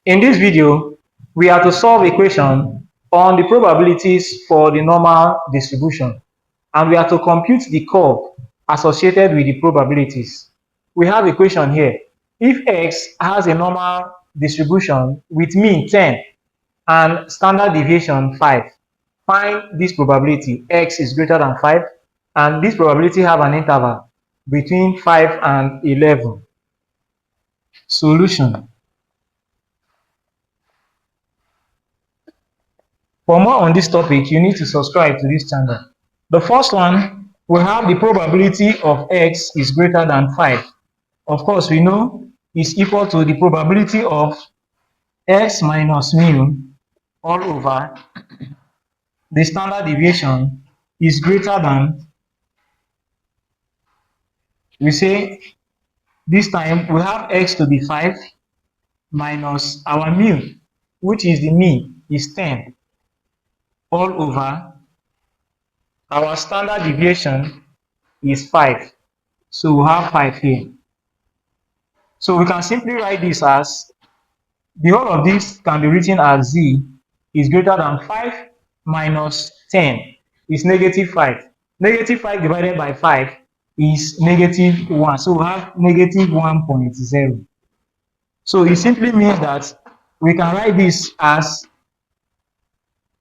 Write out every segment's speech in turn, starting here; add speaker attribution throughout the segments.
Speaker 1: In this video, we are to solve a question on the probabilities for the normal distribution, and we are to compute the curve associated with the probabilities. We have a question here. If X has a normal distribution with mean 10 and standard deviation 5, find this probability. X is greater than 5, and this probability have an interval between 5 and 11. Solution. For more on this topic, you need to subscribe to this channel. The first one, we have the probability of X is greater than 5. Of course, we know is equal to the probability of X minus mu all over the standard deviation is greater than, we say this time we have X to be 5 minus our mu, which is the mean, is 10 all over our standard deviation is 5. So we have 5 here. So we can simply write this as, the whole of this can be written as z is greater than 5 minus 10 is negative 5. Negative 5 divided by 5 is negative 1. So we have negative 1.0. So it simply means that we can write this as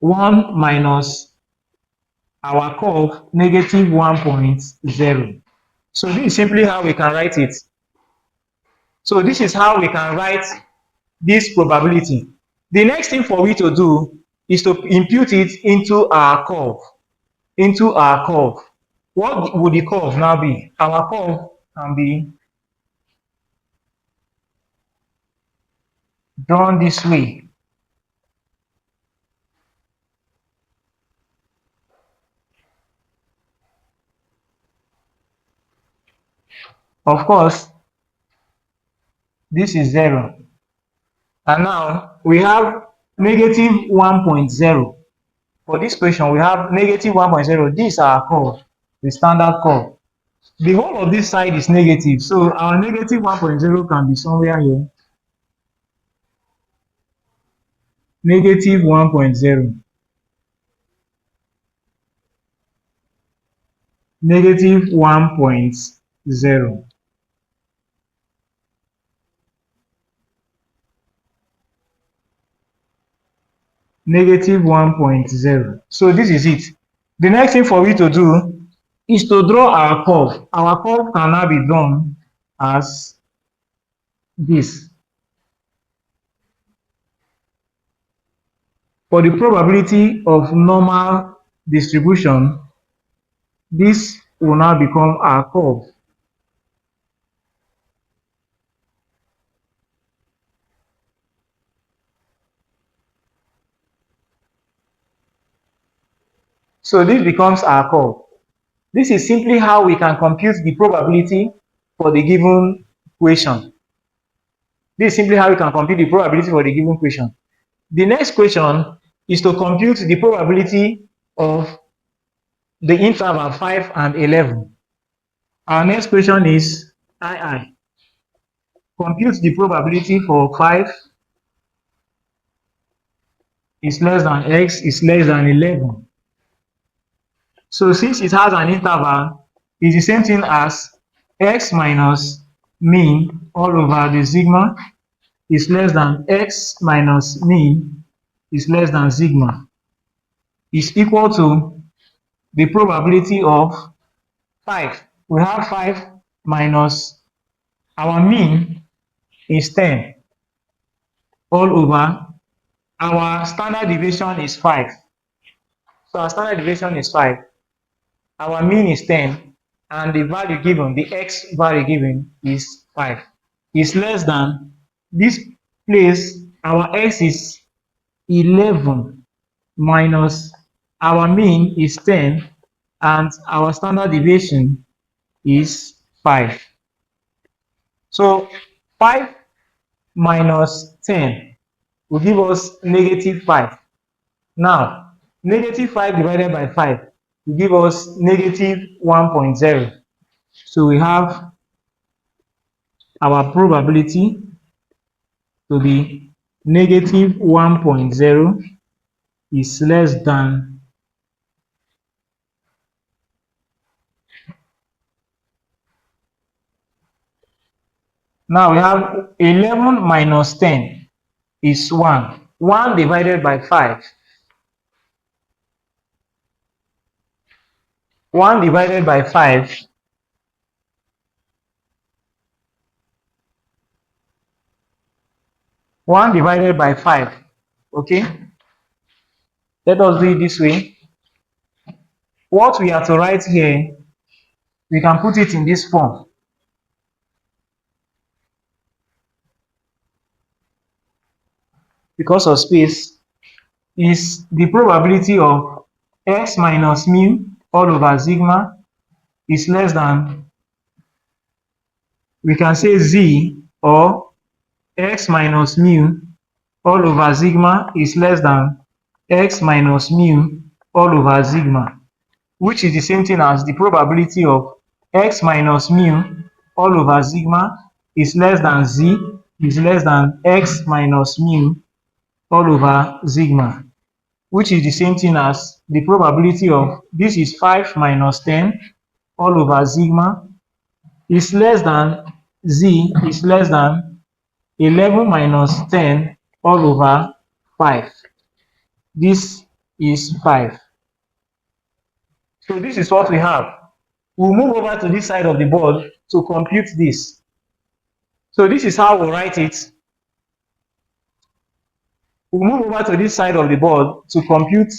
Speaker 1: 1 minus our curve, negative 1.0. So this is simply how we can write it. So this is how we can write this probability. The next thing for we to do is to impute it into our curve. What would the curve now be? Our curve can be drawn this way. Of course, this is 0. And now we have negative 1.0. For this question, we have negative 1.0. This is our curve, the standard curve. The whole of this side is negative, so our negative 1.0 can be somewhere here. Negative 1.0. Negative 1.0. Negative 1.0. So this is it. The next thing for we to do is to draw our curve. Our curve can now be drawn as this. For the probability of normal distribution, this will now become our curve. So this becomes our curve. This is simply how we can compute the probability for the given question. This is simply how we can compute the probability for the given question. The next question is to compute the probability of the interval 5 and 11. Our next question is II. Compute the probability for 5 is less than x is less than 11. So since it has an interval, it's the same thing as x minus mean all over the sigma is less than x minus mean is less than sigma is equal to the probability of 5. We have 5 minus our mean is 10 all over our standard deviation is 5. So our standard deviation is 5. Our mean is 10 and the value given, the x value given is 5. Is less than this place, our x is 11 minus our mean is 10 and our standard deviation is 5. So 5 minus 10 will give us negative 5. Now, negative 5 divided by 5 will give us negative 1.0. So we have our probability to be negative 1.0 is less than now we have 11 minus 10 is 1. 1 divided by 5. 1 divided by 5. 1 divided by 5. Okay? Let us do it this way. What we are to write here, we can put it in this form. Because of space, is the probability of x minus mu all over sigma is less than, we can say z, or x minus mu all over sigma is less than x minus mu all over sigma, which is the same thing as the probability of x minus mu all over sigma is less than z is less than x minus mu all over sigma, which is the same thing as the probability of, this is 5 minus 10 all over sigma is less than z is less than 11 minus 10 all over 5. This is 5. So this is what we have. We'll move over to this side of the board to compute this. So this is how we'll write it. We'll move over to this side of the board to compute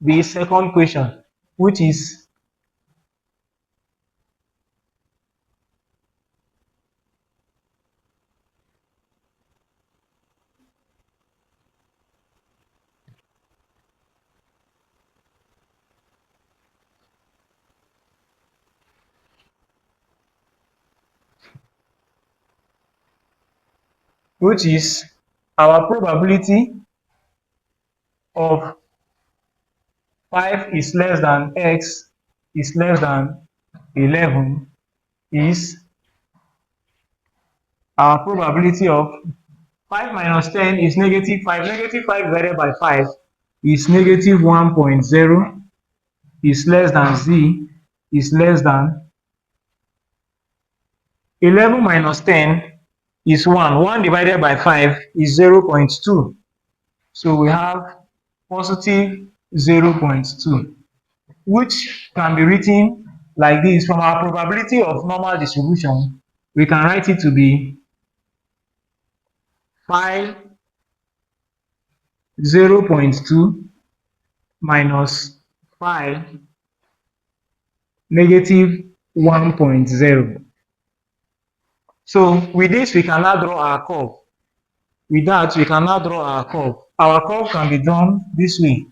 Speaker 1: the second question, which is our probability of 5 is less than x is less than 11 is our probability of 5 minus 10 is negative 5. Negative 5 divided by 5 is negative 1.0 is less than z is less than 11 minus 10 is 1. 1 divided by 5 is 0.2. So we have positive 0.2, which can be written like this. From our probability of normal distribution, we can write it to be phi 0.2 minus phi negative 1.0. So with this, we can now draw our curve. With that, we can now draw our curve. Our curve can be drawn this way.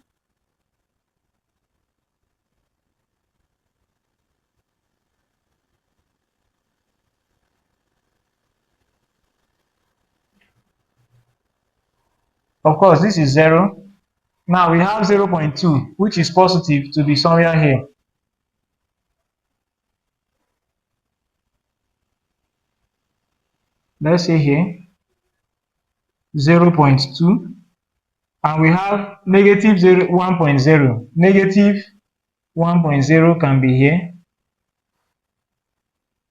Speaker 1: Of course, this is 0. Now we have 0.2, which is positive, to be somewhere here. Let's say here 0.2, and we have negative 1.0. Negative 1.0 can be here.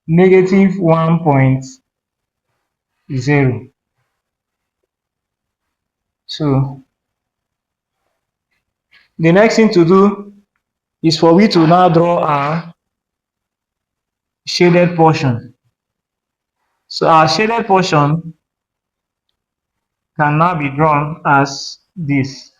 Speaker 1: Negative 1.0. So the next thing to do is for we to now draw our shaded portion. So our shaded portion can now be drawn as this.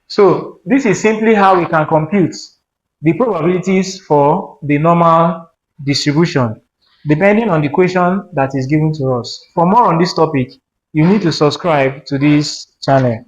Speaker 1: So this is simply how we can compute the probabilities for the normal distribution, depending on the question that is given to us. For more on this topic, you need to subscribe to this channel.